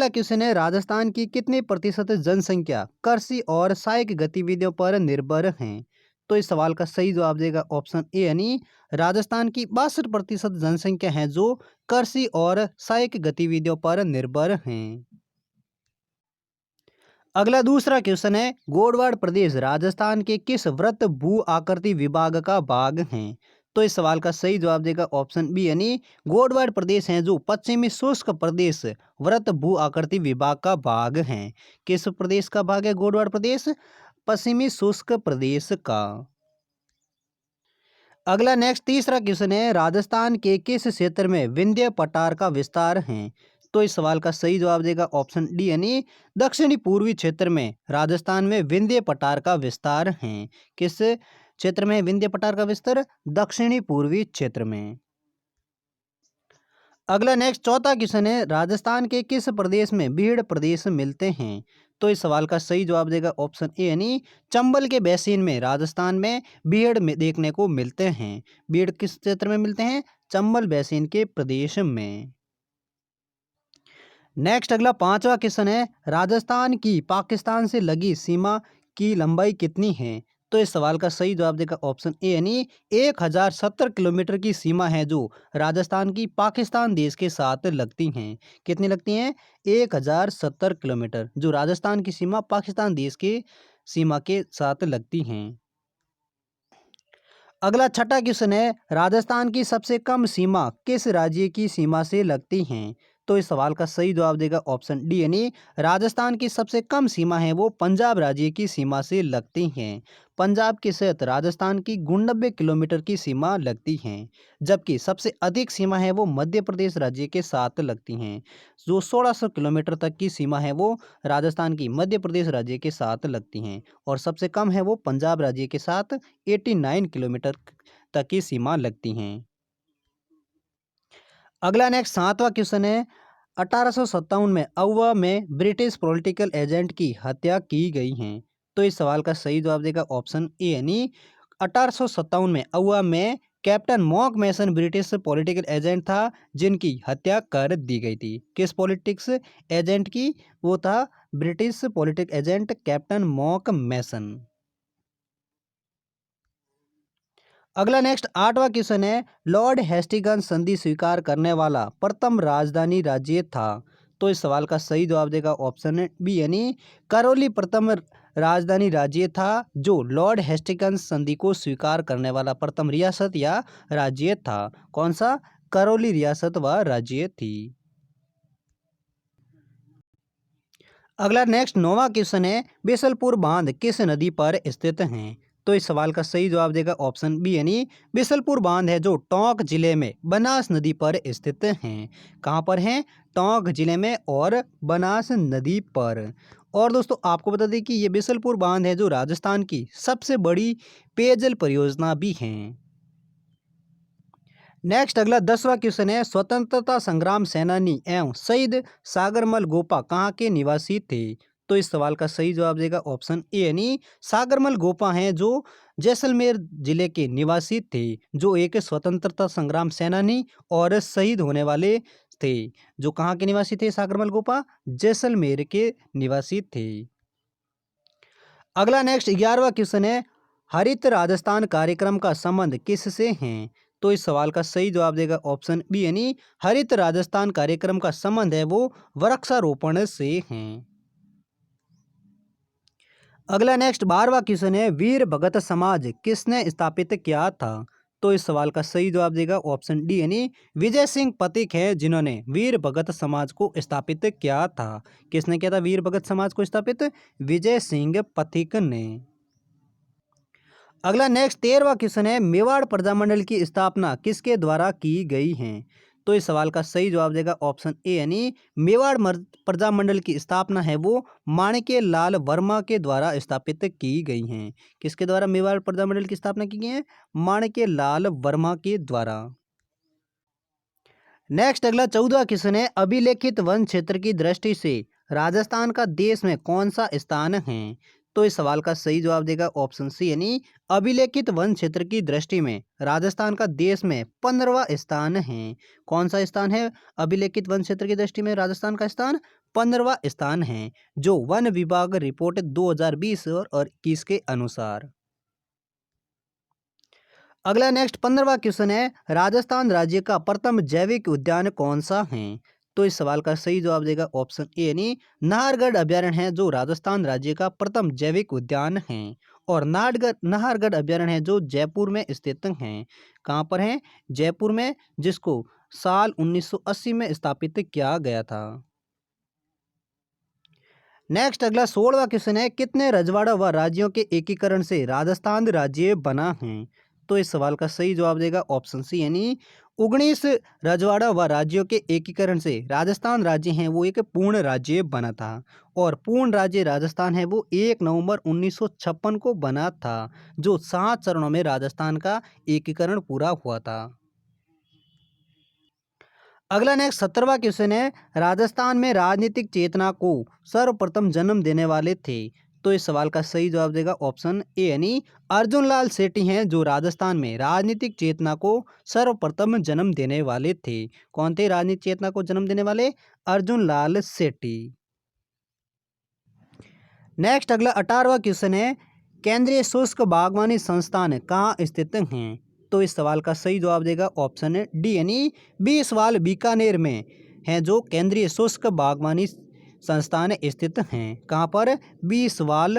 अगला क्वेश्चन है, राजस्थान की कितने प्रतिशत जनसंख्या कृषि और सहायक गतिविधियों पर निर्भर है? तो इस सवाल का सही जवाब देगा ऑप्शन ए, यानी राजस्थान की 62% जनसंख्या है जो कृषि और सहायक गतिविधियों पर निर्भर हैं। अगला दूसरा क्वेश्चन है, गोडवाड़ प्रदेश राजस्थान के किस वृत्त भू आकृति विभाग का भाग है? तो इस सवाल का सही जवाब देगा ऑप्शन बी, यानी गोडवाड़ प्रदेश है जो पश्चिमी शुष्क प्रदेश वृत्त भू आकृति विभाग का भाग है। किस प्रदेश का भाग है गोडवाड़ प्रदेश? पश्चिमी शुष्क प्रदेश का। अगला नेक्स्ट तीसरा क्वेश्चन है, राजस्थान के किस क्षेत्र में विंध्य पठार का विस्तार है? तो इस सवाल का सही जवाब देगा ऑप्शन डी, यानी दक्षिणी पूर्वी क्षेत्र में राजस्थान में विंध्य पठार का विस्तार है। किस क्षेत्र में विंध्य पठार का विस्तार? दक्षिणी पूर्वी क्षेत्र में। अगला नेक्स्ट चौथा क्वेश्चन है, राजस्थान के किस प्रदेश में भीड़ प्रदेश मिलते हैं? तो इस सवाल का सही जवाब देगा ऑप्शन ए, यानी चंबल के बेसिन में राजस्थान में भीड़ में देखने को मिलते हैं। भीड़ किस क्षेत्र में मिलते हैं? चंबल बेसिन के प्रदेश में। नेक्स्ट अगला पांचवा क्वेश्चन है, राजस्थान की पाकिस्तान से लगी सीमा की लंबाई कितनी है? तो इस सवाल का सही जवाब देगा ऑप्शन ए, यानी 1070 किलोमीटर की सीमा है जो राजस्थान की पाकिस्तान देश के साथ लगती हैं। कितनी लगती हैं? 1070 किलोमीटर जो राजस्थान की सीमा पाकिस्तान देश के सीमा के साथ लगती हैं। अगला छठा क्वेश्चन है, राजस्थान की सबसे कम सीमा किस राज्य की सीमा से लगती हैं? तो इस सवाल का सही जवाब देगा ऑप्शन डी, यानी राजस्थान की सबसे कम सीमा है वो पंजाब राज्य की सीमा से लगती हैं। पंजाब के साथ राजस्थान की 99 किलोमीटर की सीमा लगती हैं, जबकि सबसे अधिक सीमा है वो मध्य प्रदेश राज्य के साथ लगती हैं जो 1600 किलोमीटर तक की सीमा है वो राजस्थान की मध्य प्रदेश राज्य के साथ लगती हैं, और सबसे कम है वो पंजाब राज्य के साथ 89 किलोमीटर तक की सीमा लगती हैं। अगला नेक्स्ट सातवां क्वेश्चन है, 1857 में अउवा में ब्रिटिश पॉलिटिकल एजेंट की हत्या की गई है। तो इस सवाल का सही जवाब देगा ऑप्शन ए, यानी 1857 में अउवा में कैप्टन मॉक मैसन ब्रिटिश पॉलिटिकल एजेंट था जिनकी हत्या कर दी गई थी। किस पॉलिटिक्स एजेंट की? वो था ब्रिटिश पॉलिटिकल एजेंट कैप्टन मॉक मैसन। अगला नेक्स्ट आठवां क्वेश्चन है, लॉर्ड हेस्टिंग्स संधि स्वीकार करने वाला प्रथम राजधानी राज्य था। तो इस सवाल का सही जवाब देगा ऑप्शन बी, यानी करौली प्रथम राजधानी राज्य था जो लॉर्ड हेस्टिंग्स संधि को स्वीकार करने वाला प्रथम रियासत या राज्य था। कौन सा? करौली रियासत व राज्य थी। अगला नेक्स्ट नौवां क्वेश्चन है, बिसलपुर बांध किस नदी पर स्थित है? तो इस सवाल का सही जवाब देगा ऑप्शन बी, यानी बिसलपुर बांध है जो टोंक जिले में बनास नदी पर स्थित हैं। कहाँ पर हैं? टोंक जिले में और बनास नदी पर। और दोस्तों आपको बता दें कि ये बिसलपुर बांध है जो राजस्थान की सबसे बड़ी पेयजल परियोजना भी है। नेक्स्ट अगला 10वां क्वेश्चन है, स्वतंत्रता संग्राम सेनानी एवं शहीद सागरमल गोपा कहाँ के निवासी थे? तो इस सवाल का सही जवाब देगा ऑप्शन ए, यानी सागरमल गोपा हैं जो जैसलमेर जिले के निवासी थे, जो एक स्वतंत्रता संग्राम सेनानी और शहीद होने वाले थे। जो कहाँ के निवासी थे सागरमल गोपा? जैसलमेर के निवासी थे। अगला नेक्स्ट 11वां क्वेश्चन है, हरित राजस्थान कार्यक्रम का संबंध किससे है? तो इस सवाल का सही जवाब देगा ऑप्शन बी, यानी हरित राजस्थान कार्यक्रम का संबंध है वो वृक्षारोपण से है। अगला नेक्स्ट 12वां क्वेश्चन है, वीर भगत समाज किसने स्थापित किया था? तो इस सवाल का सही जवाब देगा ऑप्शन डी, यानी विजय सिंह पथिक है जिन्होंने वीर भगत समाज को स्थापित किया था। किसने किया था वीर भगत समाज को स्थापित? विजय सिंह पथिक ने। अगला नेक्स्ट 13वां क्वेश्चन है, मेवाड़ प्रजामंडल की स्थापना किसके द्वारा की गई है? तो इस सवाल का सही जवाब देगा ऑप्शन ए, यानी मेवाड़ प्रजामंडल की स्थापना है वो माणिक्य लाल वर्मा के द्वारा स्थापित की गई हैं। किसके द्वारा मेवाड़ प्रजामंडल की स्थापना की गई है? माणिक्य लाल वर्मा के द्वारा। नेक्स्ट अगला 14वां क्वेश्चन है, अभिलेखित वन क्षेत्र की दृष्टि से राजस्थान का देश में कौन सा स्थान है? तो इस सवाल का सही जवाब देगा ऑप्शन सी, यानी अभिलेखित वन क्षेत्र की दृष्टि में राजस्थान का देश में 15वां स्थान है। कौन सा स्थान है अभिलेखित वन क्षेत्र की दृष्टि में राजस्थान का स्थान? 15वां स्थान है, जो वन विभाग रिपोर्ट 2020 और 21 के अनुसार। अगला नेक्स्ट 15वां क्वेश्चन है, राजस्थान राज्य का प्रथम जैविक उद्यान कौन सा है? तो इस सवाल का सही जवाब देगा ऑप्शन ए यानी नाहरगढ़ अभ्यारण्य है, जो राजस्थान राज्य का प्रथम जैविक उद्यान है। और नाहरगढ़ अभ्यारण्य है जो जयपुर में स्थित है। कहाँ पर है? जयपुर में, जिसको साल 1980 में स्थापित किया गया था। नेक्स्ट अगला 16वां क्वेश्चन है, कितने रजवाड़ा व राज्यों के एकीकरण से राजस्थान राज्य बना है? तो इस सवाल का सही जवाब देगा ऑप्शन सी यानी 19 रजवाड़ा व राज्यों के एकीकरण से राजस्थान राज्य है वो एक पूर्ण राज्य बना था। और पूर्ण राज्य राजस्थान है वो 1 नवंबर 1956 को बना था, जो 7 चरणों में राजस्थान का एकीकरण पूरा हुआ था। अगला नेक्स्ट 17वां क्वेश्चन है, राजस्थान में राजनीतिक चेतना को सर्वप्रथम जन्म देने वाले थे? तो इस सवाल का सही जवाब देगा ऑप्शन ए यानी अर्जुन लाल सेठी हैं, जो राजस्थान में राजनीतिक चेतना को सर्वप्रथम जन्म देने वाले थे। कौन थे राजनीतिक चेतना को जन्म देने वाले? अर्जुन लाल सेठी। नेक्स्ट अगला 18वां क्वेश्चन है, केंद्रीय शुष्क बागवानी संस्थान कहाँ स्थित हैं? तो इस सवाल का सही जवाब देगा ऑप्शन डी यानी बीसवाल बीकानेर में है, जो केंद्रीय शुष्क बागवानी संस्थान स्थित हैं। कहाँ पर? बीसवाल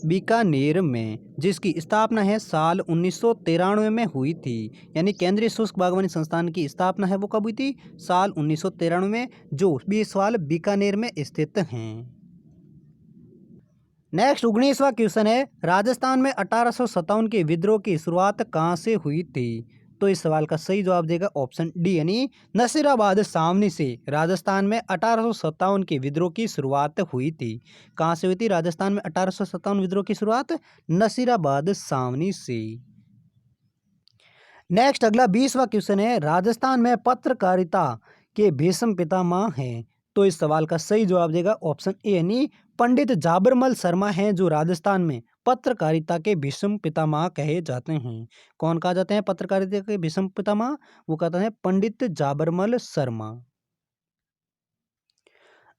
बीकानेर में, जिसकी स्थापना है साल 1993 में हुई थी। यानी केंद्रीय शुष्क बागवानी संस्थान की स्थापना है वो कब हुई थी? साल 1993 में, जो बीसवाल बीकानेर में स्थित हैं। नेक्स्ट 19वां क्वेश्चन है, राजस्थान में 1857 के विद्रोह की शुरुआत कहाँ से हुई थी? तो इस सवाल का सही जवाब देगा ऑप्शन डी यानी नसीराबाद सावनी से राजस्थान में 1857 के विद्रोह की शुरुआत हुई थी। कहाँ से हुई थी राजस्थान में 1857 विद्रोह की शुरुआत? नसीराबाद सावनी से। नेक्स्ट अगला 20वां क्वेश्चन है, राजस्थान में पत्रकारिता के भीष्म पितामह हैं? तो इस सवाल का सही जवाब देगा ऑप्शन ए यानी पंडित जाबरमल शर्मा हैं, जो राजस्थान में पत्रकारिता के भीष्म पितामह कहे जाते हैं। कौन कहा जाते हैं पत्रकारिता के भीष्म पितामह? वो कहते हैं पंडित जाबरमल शर्मा।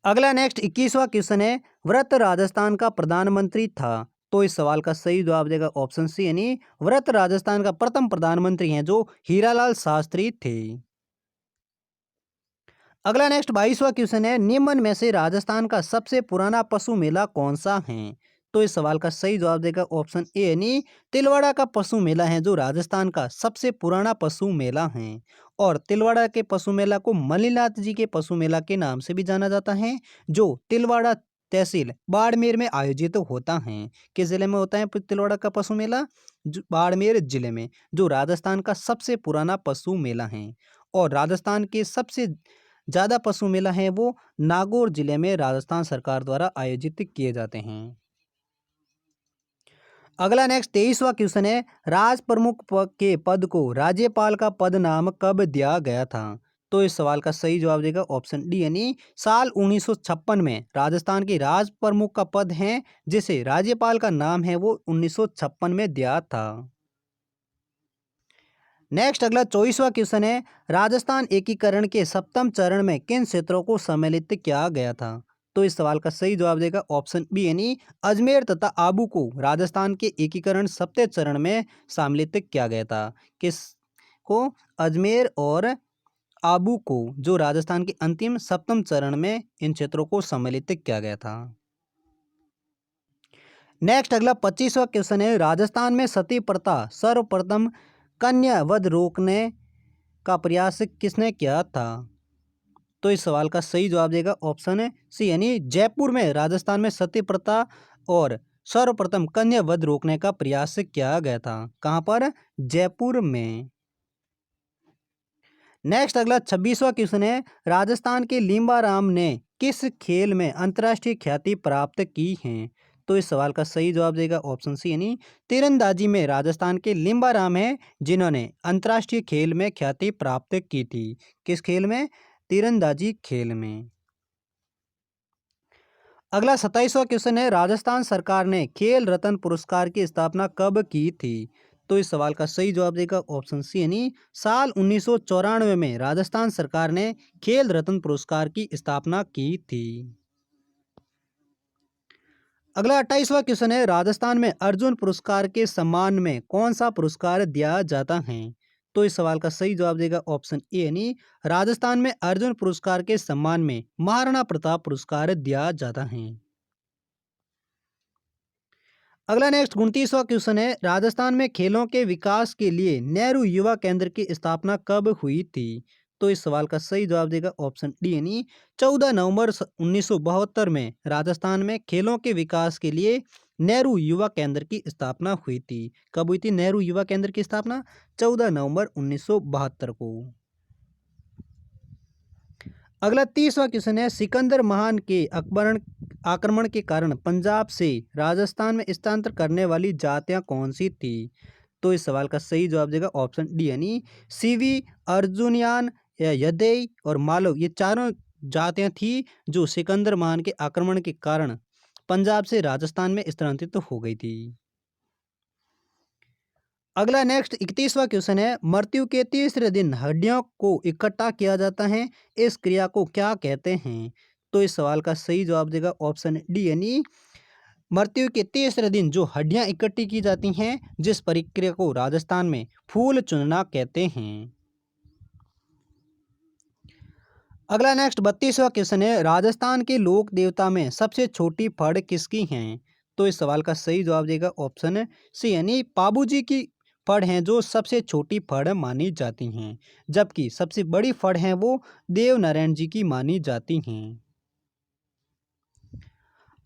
अगला नेक्स्ट 21वां क्वेश्चन है, व्रत राजस्थान का प्रधानमंत्री था? तो इस सवाल का सही जवाब देगा ऑप्शन सी यानी व्रत राजस्थान का प्रथम प्रधानमंत्री हैं, जो हीरालाल शास्त्री थे। अगला नेक्स्ट 22वां क्वेश्चन है, निम्न में से राजस्थान का सबसे पुराना पशु मेला कौन सा है? तो इस सवाल का सही जवाब देगा ऑप्शन ए यानी तिलवाड़ा का पशु मेला है, जो राजस्थान का सबसे पुराना पशु मेला है। और तिलवाड़ा के पशु मेला को मल्लीनाथ जी के पशु मेला के नाम से भी जाना जाता है, जो तिलवाड़ा तहसील बाड़मेर में आयोजित होता है। किस जिले में होता है तिलवाड़ा का पशु मेला? बाड़मेर जिले में, जो राजस्थान का सबसे पुराना पशु मेला है। और राजस्थान के सबसे ज़्यादा पशु मेला है वो नागौर जिले में राजस्थान सरकार द्वारा आयोजित किए जाते हैं। अगला नेक्स्ट 23वां क्वेश्चन है, राज प्रमुख के पद को राज्यपाल का पद नाम कब दिया गया था? तो इस सवाल का सही जवाब देगा ऑप्शन डी यानी साल 1956 में राजस्थान के राज प्रमुख का पद है, जिसे राज्यपाल का नाम है वो 1956 में दिया था। नेक्स्ट अगला 24वां क्वेश्चन है, राजस्थान एकीकरण के सप्तम चरण में किन क्षेत्रों को सम्मिलित किया गया था? तो इस सवाल का सही जवाब देगा ऑप्शन बी यानी अजमेर तथा आबू को राजस्थान के एकीकरण सप्तम चरण में सम्मिलित किया गया था। किस को? अजमेर और आबू को, जो राजस्थान के अंतिम सप्तम चरण में इन क्षेत्रों को सम्मिलित किया गया था। नेक्स्ट अगला 25वां क्वेश्चन है, राजस्थान में सती प्रथा सर्वप्रथम कन्या वध रोकने का प्रयास किसने किया था? तो इस सवाल का सही जवाब देगा ऑप्शन सी यानी जयपुर में राजस्थान में सती प्रथा और सर्वप्रथम कन्या वध रोकने का प्रयास किया गया था। कहाँ पर? जयपुर में। नेक्स्ट अगला 26वां क्वेश्चन है, राजस्थान के लिम्बाराम ने किस खेल में अंतर्राष्ट्रीय ख्याति प्राप्त की है? तो इस सवाल का सही जवाब देगा ऑप्शन सी यानी तीरंदाजी में राजस्थान के लिम्बाराम है, जिन्होंने अंतर्राष्ट्रीय खेल में ख्याति प्राप्त की थी। किस खेल में? तीरंदाजी खेल में। अगला 27वां क्वेश्चन है, राजस्थान सरकार ने खेल रत्न पुरस्कार की स्थापना कब की थी? तो इस सवाल का सही जवाब देगा ऑप्शन सी यानी साल 1994 में राजस्थान सरकार ने खेल रत्न पुरस्कार की स्थापना की थी। अगला 28वां क्वेश्चन है, राजस्थान में अर्जुन पुरस्कार के सम्मान में कौन सा पुरस्कार दिया जाता है? तो इस सवाल का सही जवाब देगा ऑप्शन ए यानी राजस्थान में अर्जुन पुरस्कार के सम्मान में महाराणा प्रताप पुरस्कार दिया जाता है। अगला नेक्स्ट 29वां क्वेश्चन है, राजस्थान में खेलों के विकास के लिए नेहरू युवा केंद्र की स्थापना कब हुई थी? तो इस सवाल का सही जवाब देगा ऑप्शन डी यानी 14 नवंबर 1972 में राजस्थान में खेलों के विकास के लिए नेहरू युवा केंद्र की स्थापना हुई थी। कब हुई थी नेहरू युवा केंद्र की स्थापना? 14 नवंबर 1972 को। अगला 30वां क्वेश्चन है, सिकंदर महान के आक्रमण के कारण पंजाब से राजस्थान में स्थानांतर करने वाली जातियां कौन सी थी? तो इस सवाल का सही जवाब देगा ऑप्शन डी यानी सीवी, अर्जुनियान, या यदेई और मालव, ये चारों जातियां थी जो सिकंदर महान के आक्रमण के कारण पंजाब से राजस्थान में स्थानांतरित हो गई थी। अगला नेक्स्ट 31वां क्वेश्चन है, मृत्यु के तीसरे दिन हड्डियों को इकट्ठा किया जाता है, इस क्रिया को क्या कहते हैं? तो इस सवाल का सही जवाब देगा ऑप्शन डी यानी मृत्यु के तीसरे दिन जो हड्डियां इकट्ठी की जाती हैं, जिस प्रक्रिया को राजस्थान में फूल चुनना कहते हैं। अगला नेक्स्ट 32वां क्वेश्चन है, राजस्थान के लोक देवता में सबसे छोटी फड़ किसकी है? तो इस सवाल का सही जवाब देगा ऑप्शन सी यानी पाबूजी की फड़ हैं जो सबसे छोटी फड़ मानी जाती हैं, जबकि सबसे बड़ी फड़ हैं वो देव नारायण जी की मानी जाती हैं।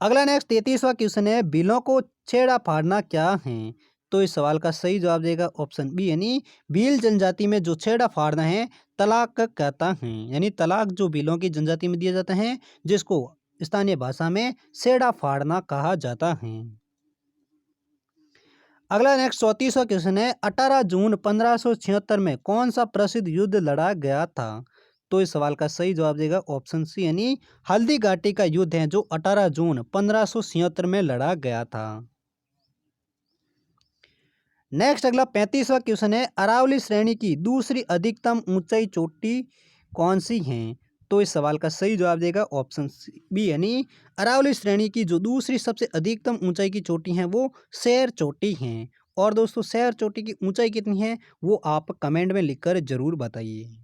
अगला नेक्स्ट 33वां क्वेश्चन है, बिलों को छेड़ा फाड़ना क्या है? तो इस सवाल का सही जवाब देगा ऑप्शन बी यानी भील जनजाति में जो छेड़ा फाड़ना है तलाक कहता है, यानी तलाक जो भीलों की जनजाति में दिया जाता है जिसको स्थानीय भाषा में छेड़ा फाड़ना कहा जाता है। अगला नेक्स्ट 34वां क्वेश्चन है, 18 जून 1576 में कौन सा प्रसिद्ध युद्ध लड़ा गया था? तो इस सवाल का सही जवाब देगा ऑप्शन सी यानी हल्दी घाटी का युद्ध है जो 18 जून 1576 में लड़ा गया था। नेक्स्ट अगला 35वां क्वेश्चन है, अरावली श्रेणी की दूसरी अधिकतम ऊंचाई चोटी कौन सी है? तो इस सवाल का सही जवाब देगा ऑप्शन बी यानी अरावली श्रेणी की जो दूसरी सबसे अधिकतम ऊंचाई की चोटी है वो शेर चोटी है। और दोस्तों शेर चोटी की ऊंचाई कितनी है वो आप कमेंट में लिखकर जरूर बताइए।